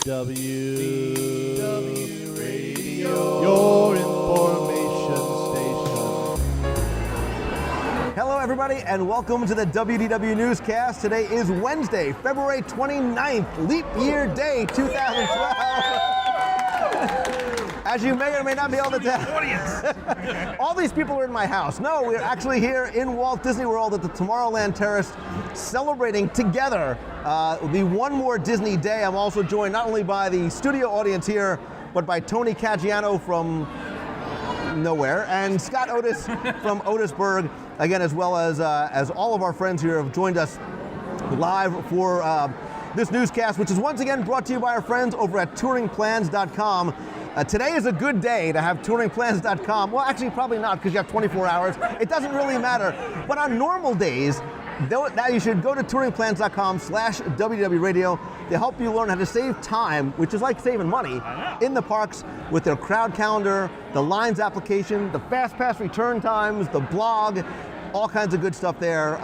WDW Radio, your information station. Hello, everybody, and welcome to the WDW Newscast. Today is Wednesday, February 29th, Leap Year Day 2012. As you may or may not be able to tell, all these people are in my house. No, we're actually here in Walt Disney World at the Tomorrowland Terrace, celebrating together the One More Disney Day. I'm also joined not only by the studio audience here, but by Tony Caggiano from nowhere and Scott Otis from Otisburg, again, as well as all of our friends here have joined us live for this newscast, which is once again brought to you by our friends over at touringplans.com. Today is a good day to have touringplans.com. Well, actually, probably not, because you have 24 hours. It doesn't really matter. But on normal days, now you should go to touringplans.com/WDW Radio to help you learn how to save time, which is like saving money, in the parks with their crowd calendar, the lines application, the fast pass return times, the blog, all kinds of good stuff there.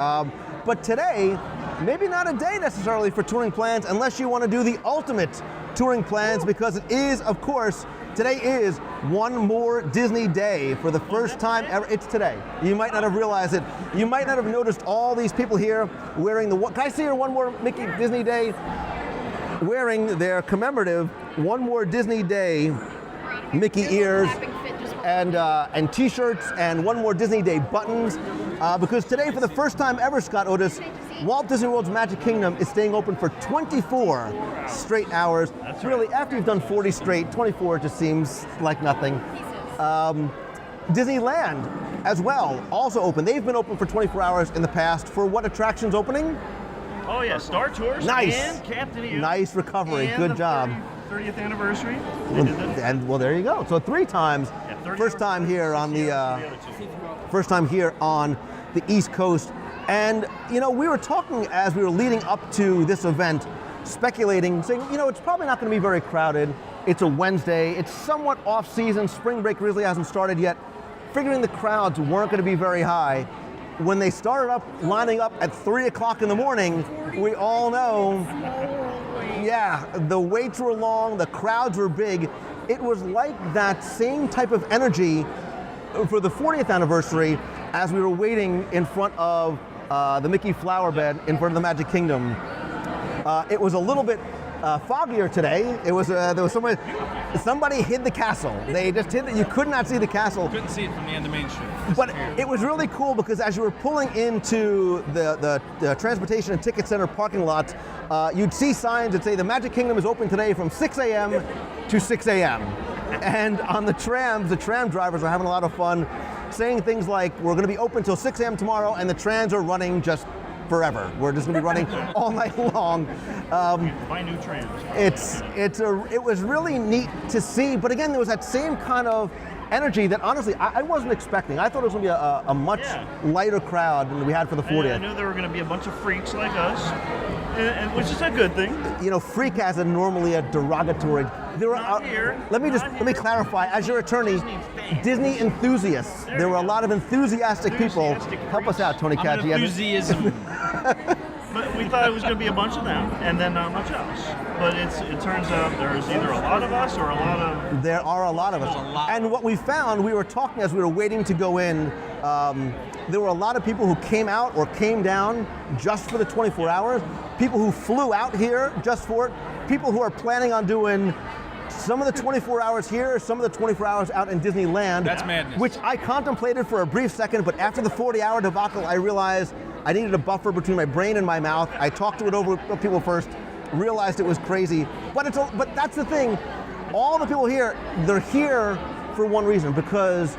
But today, maybe not a day necessarily for touring plans unless you want to do the ultimate touring plans, because it is, of course, today is One More Disney Day for the first time ever. It's today. You might not have realized it. You might not have noticed all these people here wearing the, can I see your One More Mickey Disney Day? Wearing their commemorative One More Disney Day Mickey ears and t-shirts and One More Disney Day buttons, because today, for the first time ever, Scott Otis, Walt Disney World's Magic Kingdom is staying open for 24 straight hours. That's really, right. After you've done 40 straight, 24 just seems like nothing. Disneyland as well, also open. They've been open for 24 hours in the past. For what attractions opening? Oh yeah, Star Tours. Nice. And Captain EO. Nice recovery. And good job. 30th anniversary. And well, there you go. So 3 times. Yeah, first time here on the first time here on the East Coast. And you know, we were talking as we were leading up to this event, speculating, saying, you know, it's probably not going to be very crowded. It's a Wednesday. It's somewhat off season. Spring break really hasn't started yet. Figuring the crowds weren't going to be very high. When they started up lining up at 3 o'clock in the morning, we all know, yeah, the waits were long, the crowds were big. It was like that same type of energy for the 40th anniversary as we were waiting in front of the Mickey flower bed in front of the Magic Kingdom. It was a little bit foggier today. It was there was somebody hid the castle. They just hid it. You could not see the castle. You couldn't see it from the end of Main Street. But it was really cool because as you were pulling into the Transportation and Ticket Center parking lot, you'd see signs that say the Magic Kingdom is open today from 6 a.m. to 6 a.m. And on the trams, the tram drivers are having a lot of fun, saying things like, we're going to be open till 6 a.m. tomorrow, and the trams are running just forever. We're just going to be running all night long. Buy new trams. It was really neat to see, but again, there was that same kind of energy that honestly I wasn't expecting. I thought it was going to be a much lighter crowd than we had for the 40th. I knew there were going to be a bunch of freaks like us, which is a good thing. You know, freak has normally a derogatory. Let me clarify. As your attorney, Disney enthusiasts. There were a lot of enthusiastic people. Help us out, Tony Caggiano. Enthusiasm. But we thought it was going to be a bunch of them, and then not much else. But it turns out there's either a lot of us or a lot of... There are a lot of us. And what we found, we were talking as we were waiting to go in, there were a lot of people who came out or came down just for the 24 hours, people who flew out here just for it, people who are planning on doing some of the 24 hours here, some of the 24 hours out in Disneyland. That's madness. Which I contemplated for a brief second, but after the 40-hour debacle, I realized I needed a buffer between my brain and my mouth. I talked to it over with people first, realized it was crazy. But that's the thing. All the people here, they're here for one reason, because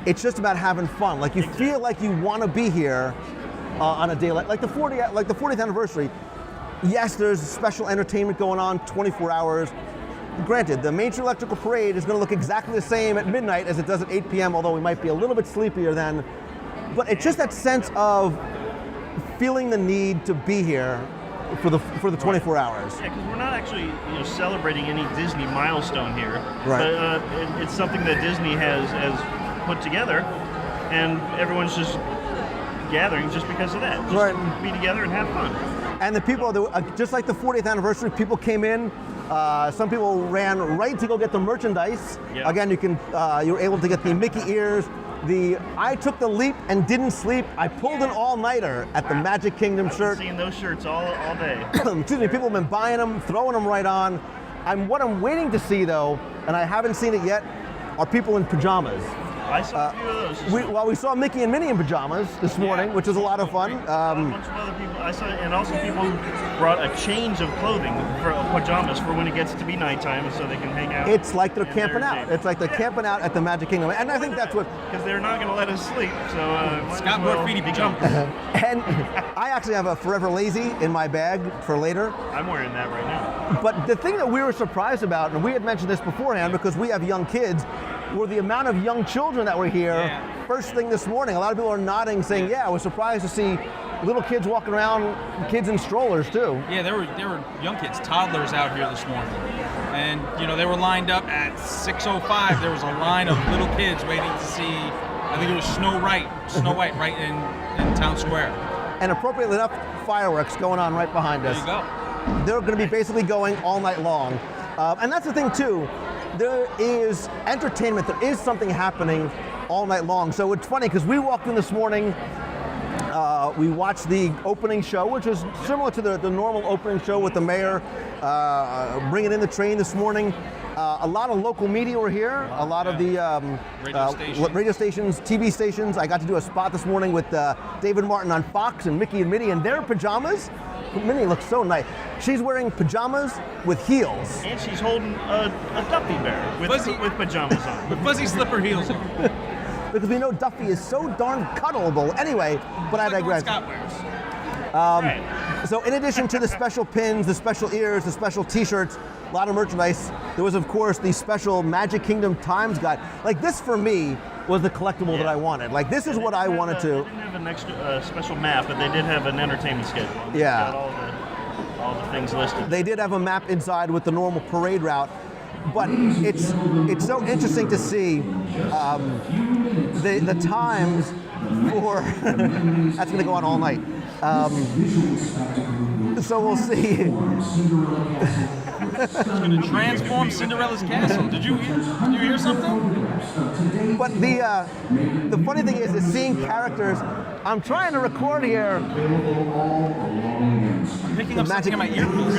it's just about having fun. Like, you feel like you want to be here on a day like the 40th anniversary. Yes, there's special entertainment going on 24 hours. Granted, the Main Street Electrical Parade is going to look exactly the same at midnight as it does at 8 p.m., although we might be a little bit sleepier then. But it's just that sense of feeling the need to be here for the 24 hours. Yeah, because we're not actually celebrating any Disney milestone here. Right. But it's something that Disney has put together, and everyone's just gathering just because of that. Just to be together and have fun. And the people, just like the 40th anniversary, people came in Some people ran right to go get the merchandise. Yeah. Again, you were able to get the Mickey ears. I took the leap and didn't sleep. I pulled an all-nighter at the Magic Kingdom shirt. I've been seeing those shirts all day. Excuse me, people have been buying them, throwing them right on. What I'm waiting to see though, and I haven't seen it yet, are people in pajamas. I saw a few of those. We saw Mickey and Minnie in pajamas this morning, which was a lot of fun. A bunch of other people I saw, and also people who brought a change of clothing for pajamas for when it gets to be nighttime, so they can hang out. It's like they're camping out. It's like they're camping out at the Magic Kingdom, and I think that's what. Because they're not going to let us sleep, so Scott Graffiti pajamas. And I actually have a Forever Lazy in my bag for later. I'm wearing that right now. But the thing that we were surprised about, and we had mentioned this beforehand because we have young kids, were the amount of young children that were here first thing this morning. A lot of people are nodding, saying, yeah, I was surprised to see little kids walking around, kids in strollers too. Yeah, there were young kids, toddlers out here this morning. And, they were lined up at 6:05. There was a line of little kids waiting to see, I think it was Snow White right in Town Square. And appropriately enough, fireworks going on right behind us. There you go. They're going to be basically going all night long. And that's the thing too. There is entertainment, there is something happening all night long. So it's funny because we walked in this morning, we watched the opening show, which is similar to the normal opening show with the mayor bringing in the train this morning. A lot of local media were here, a lot of the radio stations, TV stations. I got to do a spot this morning with David Martin on Fox and Mickey and Minnie in their pajamas. Minnie looks so nice. She's wearing pajamas with heels. And she's holding a Duffy bear with pajamas on. With fuzzy slipper heels on. Because we know Duffy is so darn cuddleable. Anyway, but I digress. Scott wears. So in addition to the special pins, the special ears, the special t-shirts, a lot of merchandise, there was of course the special Magic Kingdom Times Guide. Like this for me was the collectible that I wanted. Like this is what I wanted to. They didn't have an extra special map, but they did have an entertainment schedule. Yeah. Got all the things listed. They did have a map inside with the normal parade route, but it's so interesting to see the times for. That's going to go on all night. So we'll see. It's going to transform Cinderella's castle. Did you hear something? But the funny thing is seeing characters. I'm trying to record here. I'm picking up something in my earpiece.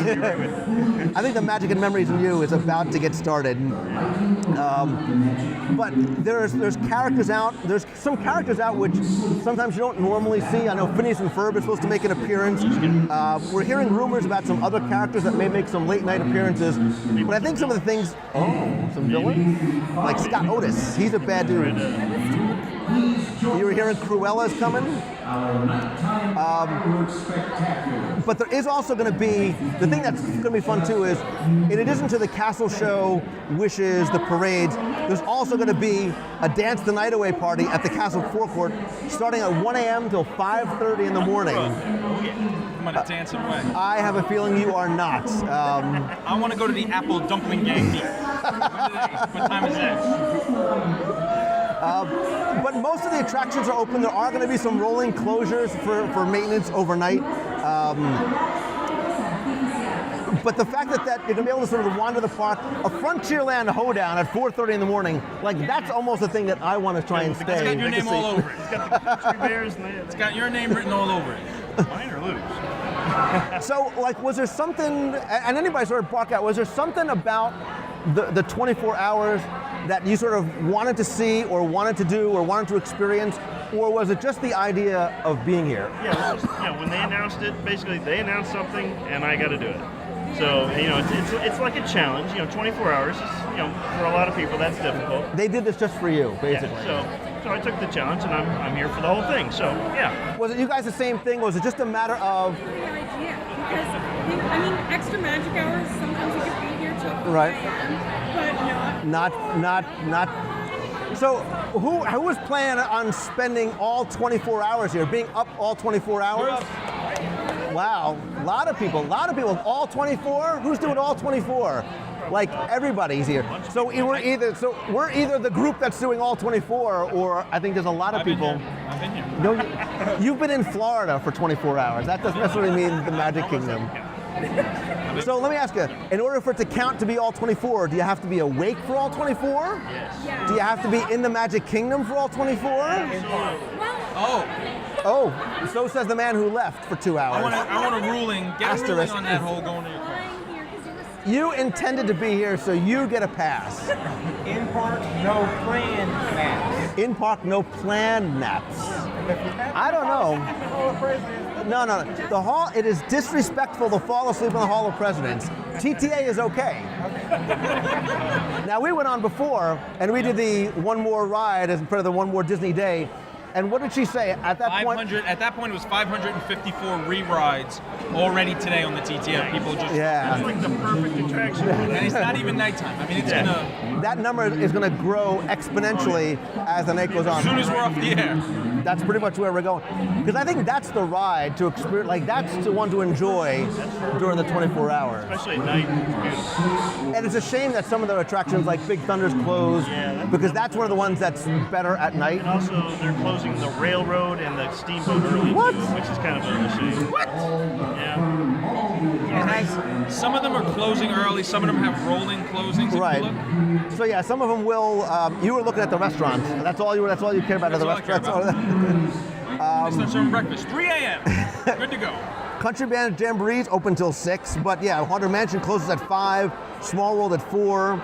I think the Magic and Memories in You is about to get started. But there's characters out. There's some characters out which sometimes you don't normally see. I know Phineas and Ferb is supposed to make an appearance. We're hearing rumors about some other characters that may make some late night appearances. But I think some of the things, some villains? Like Scott Otis, he's a bad dude. You were hearing Cruella's coming. But there is also going to be, the thing that's going to be fun too is, in addition to the castle show, wishes, the parades, there's also going to be a Dance the Night Away party at the castle forecourt starting at 1 a.m. till 5:30 in the morning. I'm going to dance it away. I have a feeling you are not. I want to go to the Apple Dumpling Gang meet. What time is that? But most of the attractions are open. There are going to be some rolling closures for maintenance overnight. But the fact that you're going to be able to sort of wander the park, a Frontierland hoedown at 4:30 in the morning, like that's almost the thing that I want to try and stay. It's got your name all over it. It's got the country bears and It's got your name written all over it. Mine or lose. So, like, was there something, and anybody sort of bark out, was there something about the 24 hours that you sort of wanted to see or wanted to do or wanted to experience, or was it just the idea of being here? Yeah, it was just, when they announced it, basically they announced something and I got to do it. So, it's like a challenge. 24 hours is, for a lot of people that's difficult. They did this just for you, basically. Yeah, so I took the challenge and I'm here for the whole thing. So, yeah. Was it you guys the same thing? Was it just a matter of? No idea, because extra magic hours. Sometimes you could be here till 4 Right. a.m., but Not. So who was planning on spending all 24 hours here, being up all 24 hours? Wow, a lot of people, all 24? Who's doing all 24? Like everybody's here. So we're either the group that's doing all 24, or I think there's a lot of people. I've been here. No, you've been in Florida for 24 hours. That doesn't necessarily mean the Magic Kingdom. So let me ask you, in order for it to count to be all 24, do you have to be awake for all 24? Yes. Yeah. Do you have to be in the Magic Kingdom for all 24? Well, Oh, Oh, so says the man who left for 2 hours. I want a ruling. Get a ruling Asterisk. on that whole going to your car. flying here because you were You intended to be here, so you get a pass. In park, no plan maps. In park, no planned naps. I don't know. No. The hall. It is disrespectful to fall asleep in the Hall of Presidents. TTA is okay. Now we went on before, and we did the one more ride as part of the one more Disney day. And what did she say at that point? 500. At that point, it was 554 re-rides already today on the TTF. People just Yeah. That's like the perfect attraction. and it's not even nighttime. I mean, it's Yeah. gonna That number is going to grow exponentially as the night goes on. as soon as we're off the air. That's pretty much where we're going. Because I think that's the ride to experience, like that's the one to enjoy during the 24 hours. Especially at night. It's beautiful. And it's a shame that some of the attractions like Big Thunder's closed, Yeah. because that's one of the ones that's better at night. And also, they're closing the railroad and the steamboat early What? too, which is kind of a shame. What? Yeah. Some of them are closing early. Some of them have rolling closings. If Right. You look. So yeah, some of them will. You were looking at the restaurants. That's all you care about. That's are the all I care restaurants. They start serving breakfast. 3 a.m. Good to go. Country Band Jamboree's open till 6, but yeah, Haunted Mansion closes at 5. Small World at 4.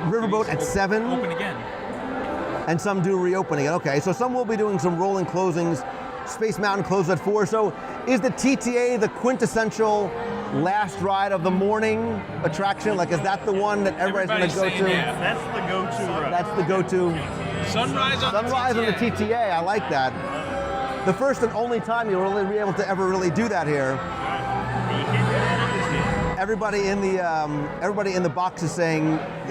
Riverboat at 7. Open again. And some do reopening it. Okay, so some will be doing some rolling closings. Space Mountain closes at 4. So is the TTA the quintessential last ride of the morning attraction? Like, is that the one that everybody's going to go Everybody's to? saying, yeah. That's the go-to ride. That's the go-to. Sunrise on Sunrise the on the TTA. I like that. The first and only time you'll really be able to ever really do that here. Everybody in the box is saying,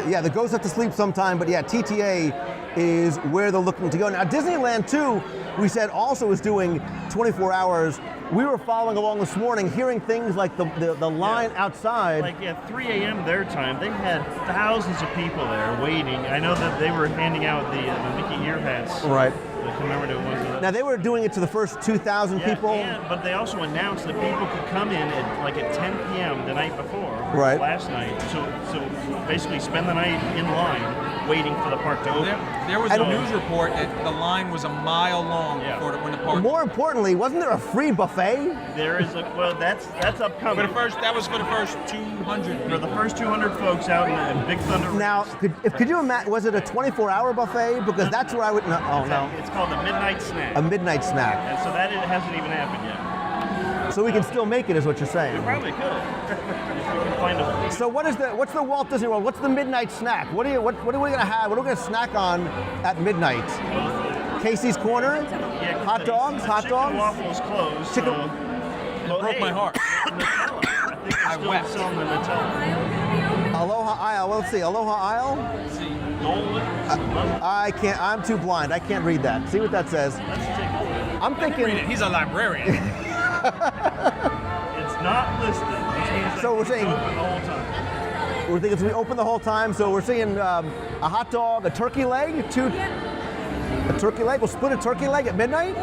yeah, the ghosts have to sleep sometime, but yeah, TTA is where they're looking to go. Now, Disneyland, too, we said also is doing 24 hours. We were following along this morning, hearing things like the line outside. Like at 3 a.m. their time, they had thousands of people there waiting. I know that they were handing out the Mickey ear hats. Right. I can't remember what it was. Now, they were doing it to the first 2,000 people. But they also announced that people could come in at 10 p.m. the night before, Right. last night. So basically spend the night in line waiting for the park to open. There was a news report that the line was a mile long Yeah. before when the park. More importantly, wasn't there a free buffet? There is that's upcoming. That was for the first 200. For the first 200 folks out in Big Thunder. Now, could you imagine, was it a 24-hour buffet? Because that's where I would, It's called the Midnight Snack. a midnight snack. And so that it hasn't even happened yet. So we can still make it, is what you're saying. Probably could. If we can find a So what's the Walt Disney World? What's the midnight snack? What are we gonna have? What are we gonna snack on at midnight? Casey's Corner? Yeah, Hot dogs? Hot Chicken dogs? waffles closed. Chicken- So, It broke my heart. Nutella. I think they're I still wept. selling the Nutella. Aloha Isle. Well, let's see. Aloha Isle? I can't. I'm too blind. I can't read that. See what that says. Let's take a look. I'm Read it. thinking. He's a librarian. It's not listed, which means So we're it's saying- open the whole time. We're thinking it's gonna be open the whole time. So we're seeing a hot dog, a turkey leg, a turkey leg. We'll split a turkey leg at midnight.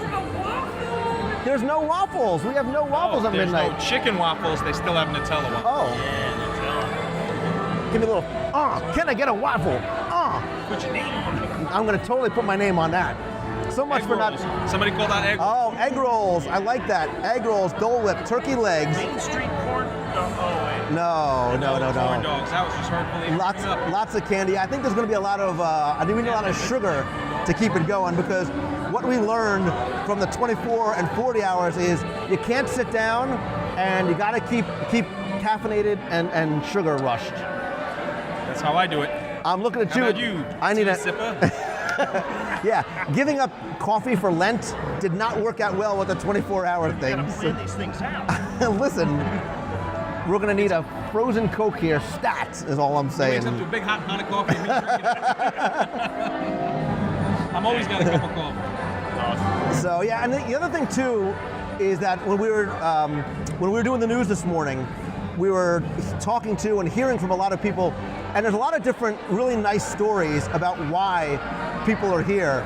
There's no waffles. We have no waffles at There's midnight. no chicken waffles. They still have Nutella waffles. Oh, Yeah, Nutella. give me a little. Can I get a waffle? Put your name on it. I'm gonna totally put my name on that. So much Egg for not. rolls. Somebody called out egg. Oh, egg rolls. I like that. Egg rolls, Dole Whip, turkey legs. Main Street corn. Oh wait. No. Corn dogs. That was just hurtfully. Lots of candy. I think there's going to be a lot of. I think we need a lot of sugar to keep it going, because what we learned from the 24 and 40 hours is you can't sit down, and you got to keep caffeinated and sugar rushed. That's how I do it. I'm looking at How you. about you? I need tea a. sipper. Yeah, giving up coffee for Lent did not work out well with the 24-hour Gotta thing. plan these things out. Listen, we're going to need a frozen Coke here. Stats is all I'm saying. Wakes up to a big hot pot of coffee. And me drinking it. I'm always got a cup of coffee. So yeah, and the other thing too is that when we were doing the news this morning, we were talking to and hearing from a lot of people, and there's a lot of different really nice stories about why people are here.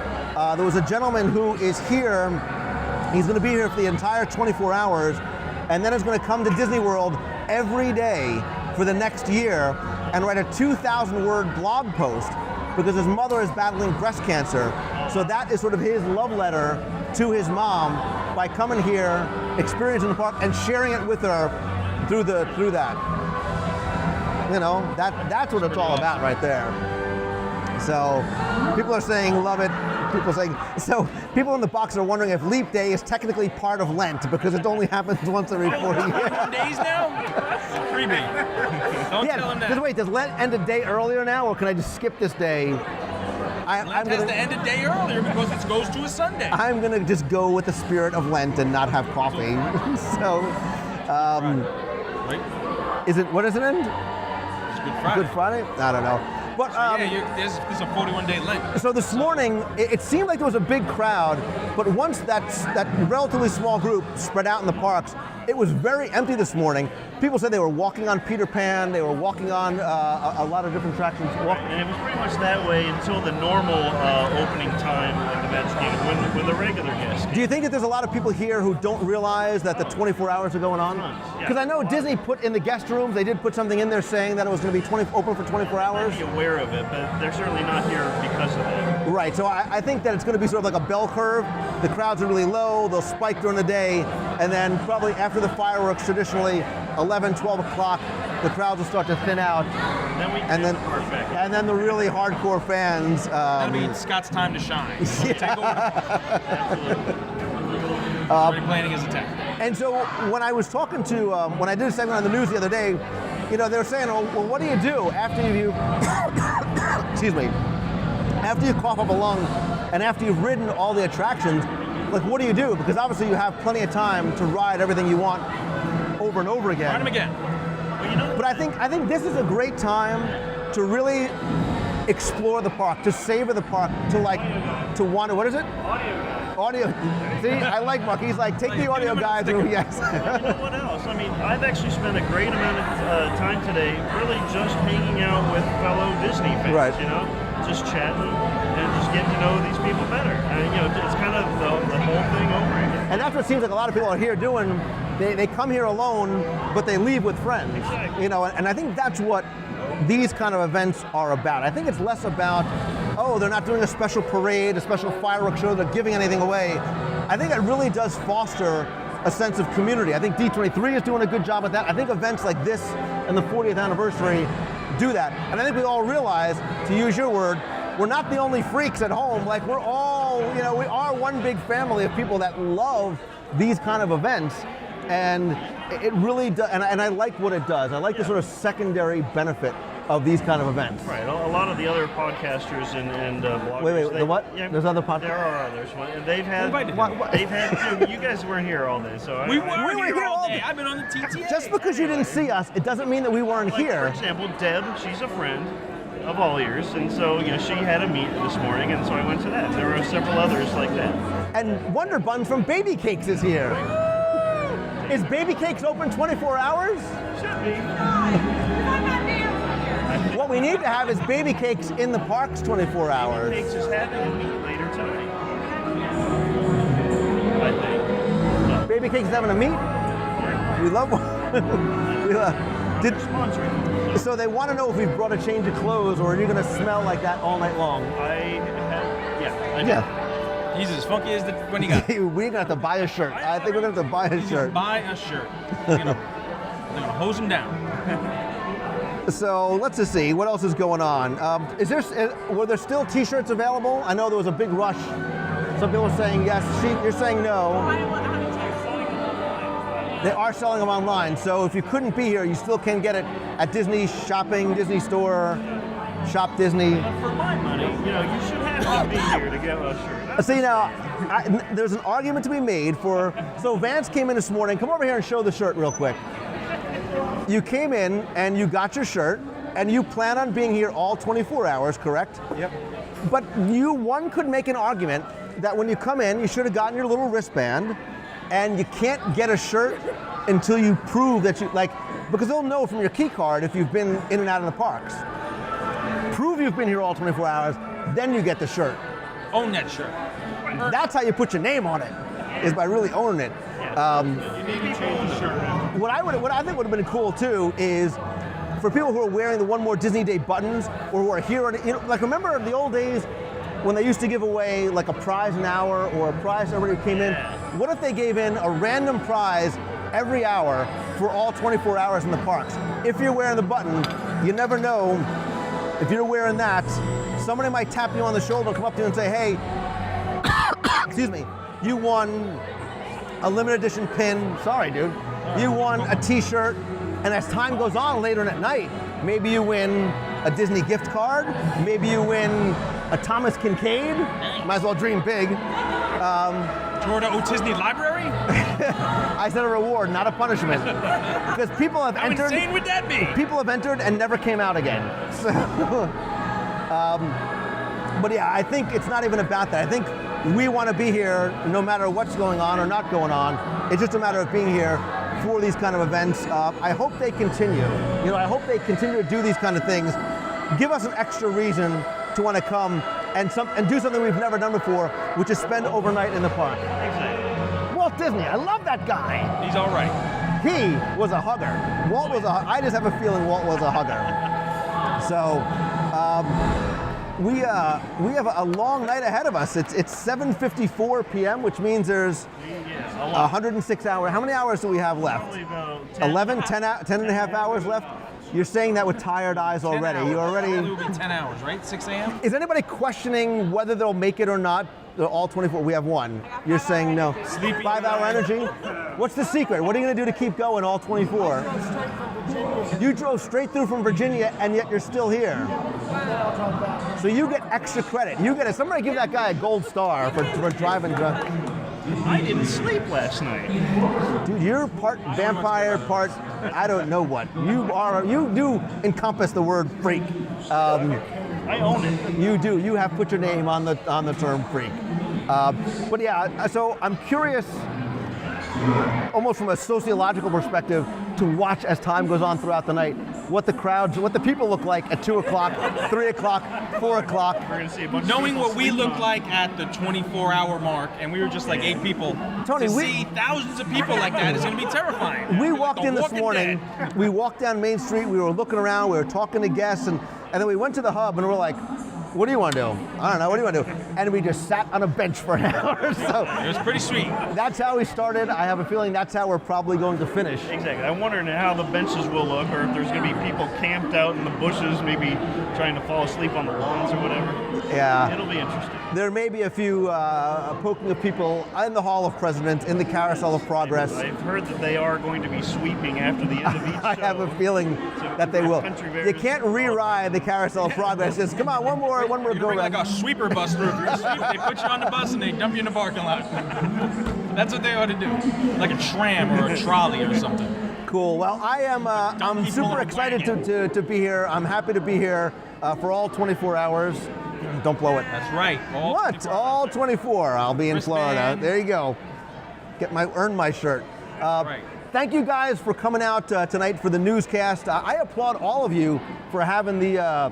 There was a gentleman who is here. He's going to be here for the entire 24 hours, and then is going to come to Disney World every day for the next year and write a 2,000-word blog post because his mother is battling breast cancer. So that is sort of his love letter to his mom by coming here, experiencing the park, and sharing it with her through that. You know, that's what it's all about right there. So people are saying love it. People in the box are wondering if Leap Day is technically part of Lent because it only happens once every 40 years. 41 days now? Freebie. Don't tell him that. Because wait, does Lent end a day earlier now, or can I just skip this day? Lent has to end a day earlier because it goes to a Sunday. I'm gonna just go with the spirit of Lent and not have coffee. So, Right. is it? What does it end? It's Good Friday. Good Friday? I don't know. But There's a 41-day Lent. so this morning, it seemed like there was a big crowd, but once that relatively small group spread out in the parks, it was very empty this morning. People said they were walking on Peter Pan, they were walking on a lot of different attractions. And it was pretty much that way until the normal opening time of the Magic Kingdom, when the regular guests came. Do you think that there's a lot of people here who don't realize that the 24 hours are going on? Yeah. Because I know Disney put in the guest rooms, they did put something in there saying that it was going to be open for 24 hours. Be aware of it, but they're certainly not here because of that. Right, so I think that it's going to be sort of like a bell curve. The crowds are really low, they'll spike during the day, and then probably after the fireworks, traditionally 11, 12 o'clock, the crowds will start to thin out. And then the really hardcore fans. That'll be Scott's time to shine. He'll take over. Absolutely. He's already planning his attack. And so when I was talking to, when I did a segment on the news the other day, you know, they were saying, well, what do you do after you, excuse me, after you cough up a lung and after you've ridden all the attractions, like what do you do? Because obviously you have plenty of time to ride everything you want over and over again. Ride them again. But I think this is a great time to really explore the park, to savor the park, to want to, what is it? Audio. See, I like Mark. He's like, take the audio guide through, yes. You know what else? I mean, I've actually spent a great amount of time today really just hanging out with fellow Disney fans, right. You know, just chatting and just getting to know these people better. And, you know, it's kind of the whole thing over again. And that's what seems like a lot of people are here doing. They come here alone, but they leave with friends. Exactly. You know, and I think that's what these kind of events are about. I think it's less about, oh, they're not doing a special parade, a special fireworks show, they're giving anything away. I think it really does foster a sense of community. I think D23 is doing a good job at that. I think events like this and the 40th anniversary do that. And I think we all realize, to use your word, we're not the only freaks at home. Like we're all, you know, we are one big family of people that love these kind of events. And it really does, and I like what it does. I like the sort of secondary benefit of these kind of events. Right. A lot of the other podcasters and bloggers. Wait, the what? Yeah, There's other podcasts? There are others. And they've had. What? They've had. You guys weren't here all day, so We were here here all all day. day. I've been on the TTA. Just because you didn't see us, it doesn't mean that we weren't Like, here. For example, Deb, she's a friend of all ears, and so you know she had a meet this morning, and so I went to that. There were several others like that. And Wonder Bun from Baby Cakes is here. Is Baby Cakes open 24 hours? Should be. What we need to have is Baby Cakes in the parks 24 hours. Cakes is having a meet later tonight. I think. Baby Cakes is having a meet? We love one. Sponsoring. So they want to know if we've brought a change of clothes, or are you going to smell like that all night long? I did. Yeah. He's as funky as when he got. We're going to have to buy a shirt. I think we're going to have to buy a shirt. Buy a shirt. They're gonna hose him down. So let's just see what else is going on. Were there still T-shirts available? I know there was a big rush. Some people are saying yes. You're saying no. They are selling them online. So if you couldn't be here, you still can get it at Disney Shopping, Disney Store, Shop Disney. For my money, you know, you should have to be here to get a shirt. See now, there's an argument to be made for. So Vance came in this morning. Come over here and show the shirt real quick. You came in and you got your shirt, and you plan on being here all 24 hours, correct? Yep. But one could make an argument that when you come in, you should have gotten your little wristband, and you can't get a shirt until you prove that because they'll know from your key card if you've been in and out of the parks. Prove you've been here all 24 hours, then you get the shirt. Own that shirt. That's how you put your name on it, is by really owning it. You need to change the shirt. What I think would have been cool too is for people who are wearing the One More Disney Day buttons, or who are here, like remember the old days when they used to give away like a prize an hour or a prize to everybody who came in? What if they gave in a random prize every hour for all 24 hours in the parks? If you're wearing the button, you never know. If you're wearing that, somebody might tap you on the shoulder and come up to you and say, hey, excuse me, you won a limited edition pin. Sorry, dude. You won a t-shirt. And as time goes on later at night, maybe you win a Disney gift card. Maybe you win a Thomas Kincaid. Might as well dream big. Florida Disney Library? I said a reward, not a punishment. Because people have How entered. insane would that be? People have entered and never came out again. So, but yeah, I think it's not even about that. I think we want to be here no matter what's going on or not going on. It's just a matter of being here for these kind of events. I hope they continue. I hope they continue to do these kind of things. Give us an extra reason to want to come and do something we've never done before, which is spend overnight in the park. Exactly. Walt Disney, I love that guy. He's all right. He was a hugger. I just have a feeling Walt was a hugger. So we have a long night ahead of us. It's 7:54 p.m., which means there's 106 hours. How many hours do we have left? Probably about 10. 11, 10 and a half hours left? You're saying that with tired eyes already. 10 hours. You already. It will be 10 hours, right? 6 a.m.? Is anybody questioning whether they'll make it or not? All 24. We have one. You're saying no. Sleepy 5-hour energy? What's the secret? What are you going to do to keep going all 24? You drove straight through from Virginia, and yet you're still here. So you get extra credit. Somebody give that guy a gold star for driving. I didn't sleep last night. Dude, you're part vampire, part I don't know what. You do encompass the word freak. I own it. You do. You have put your name on the term freak. But yeah, so I'm curious, almost from a sociological perspective, to watch as time goes on throughout the night, what the people look like at 2 o'clock, 3 o'clock, 4 o'clock. We're going to see a bunch Knowing of people what we sleeping look on. like at the 24-hour mark, and we were just like 8 people, Tony, to we- see thousands of people like that is going to be terrifying. We Like walked The in this Walking morning, Dead. we walked down Main Street, we were looking around, we were talking to guests, and then we went to the hub and we're like, what do you want to do? I don't know, what do you want to do? And we just sat on a bench for an hour. So It was pretty sweet. that's how we started. I have a feeling that's how we're probably going to finish. Exactly. I'm wondering how the benches will look, or if there's going to be people camped out in the bushes, maybe trying to fall asleep on the lawns or whatever. Yeah. It'll be interesting. There may be a few poking of people in the Hall of Presidents, in the Carousel of Progress. I've heard that they are going to be sweeping after the end of each show. I have a feeling that they will. You can't re-ride the Carousel of Progress. Just come on, one more You go bring like round. a sweeper bus through. If you're asleep, they put you on the bus and they dump you in the parking lot. That's what they ought to do. Like a tram or a trolley or something. Cool. Well, I'm Donkey super pulling a excited wagon. to be here. I'm happy to be here for all 24 hours. Don't blow it. That's right. All What? 24 All 24. I'll be in Wristband. Florida. There you go. Earn my shirt. Right. Thank you guys for coming out tonight for the newscast. I applaud all of you for having the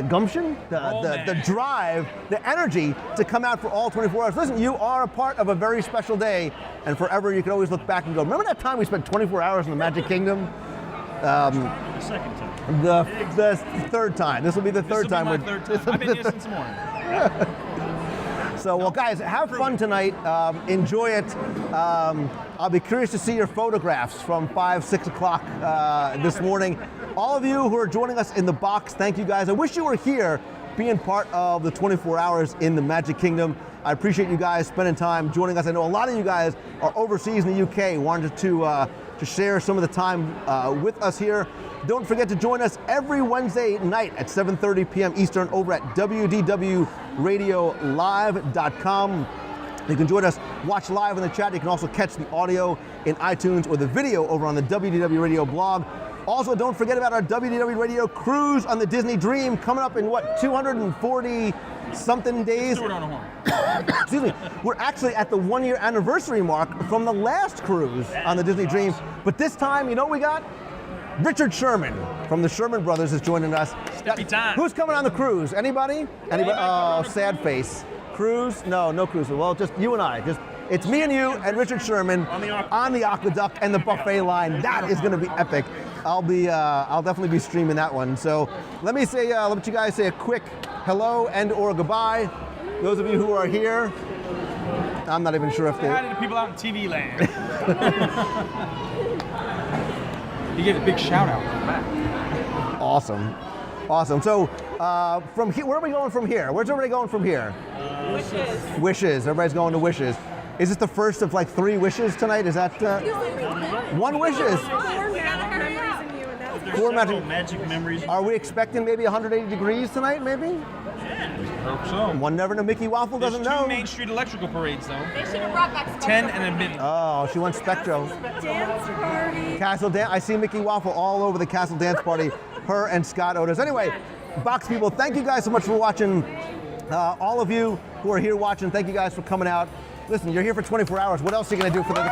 gumption, the drive, the energy to come out for all 24 hours. Listen, you are a part of a very special day, and forever you can always look back and go, remember that time we spent 24 hours in the Magic Kingdom? The second time. The third time. This will be the third time. This will be my third time. I've been here since the morning. So, well, guys, have fun tonight. Enjoy it. I'll be curious to see your photographs from 5, 6 o'clock this morning. All of you who are joining us in the box, thank you guys. I wish you were here being part of the 24 hours in the Magic Kingdom. I appreciate you guys spending time joining us. I know a lot of you guys are overseas in the UK, wanted to share some of the time with us here. Don't forget to join us every Wednesday night at 7:30 p.m. Eastern over at WDWRadioLive.com. You can join us, watch live in the chat. You can also catch the audio in iTunes or the video over on the WDW Radio blog. Also, don't forget about our WDW Radio cruise on the Disney Dream coming up in 240 something days. Do it on a horn. Excuse me. We're actually at the 1-year anniversary mark from the last cruise on the Disney Dream. But this time, you know what we got? Richard Sherman from the Sherman Brothers is joining us. Steppy time. Who's coming on the cruise? Anybody? Anybody? Oh, sad face. Cruise? No cruise. Well, just you and I. Just It's me and you and Richard Sherman on the aqueduct and the buffet line. That is going to be epic. I'll definitely be streaming that one. So let me let you guys say a quick hello and or goodbye. Those of you who are here, I'm not even sure if they. Hi to the people out in TV land. You get a big shout out from that. Awesome. So from here, where are we going from here? Where's everybody going from here? Wishes. Wishes. Everybody's going to Wishes. Is this the first of like 3 wishes tonight? Is that one wishes? 4 memories in you, and that's There's 4 several magic memories. Are we expecting maybe 180 degrees tonight? Maybe. Hope so. One never know. Mickey Waffle There's doesn't 2 know. Main Street electrical parades though. They should have brought back 10 and a mini. Oh, she wants Spectro. dance party. Castle Dance. I see Mickey Waffle all over the Castle Dance Party. Her and Scott Otis. Anyway, Box people, thank you guys so much for watching. All of you who are here watching, thank you guys for coming out. Listen, you're here for 24 hours. What else are you going to do for the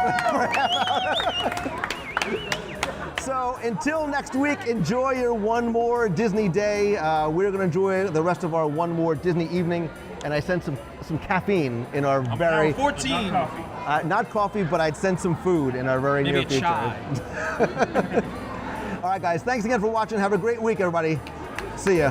So until next week, enjoy your one more Disney day. We're going to enjoy the rest of our one more Disney evening. And I sent some caffeine in our very... Hour 14. not coffee, but I'd send some food in our very Maybe near a future. chai. All right, guys. Thanks again for watching. Have a great week, everybody. See ya.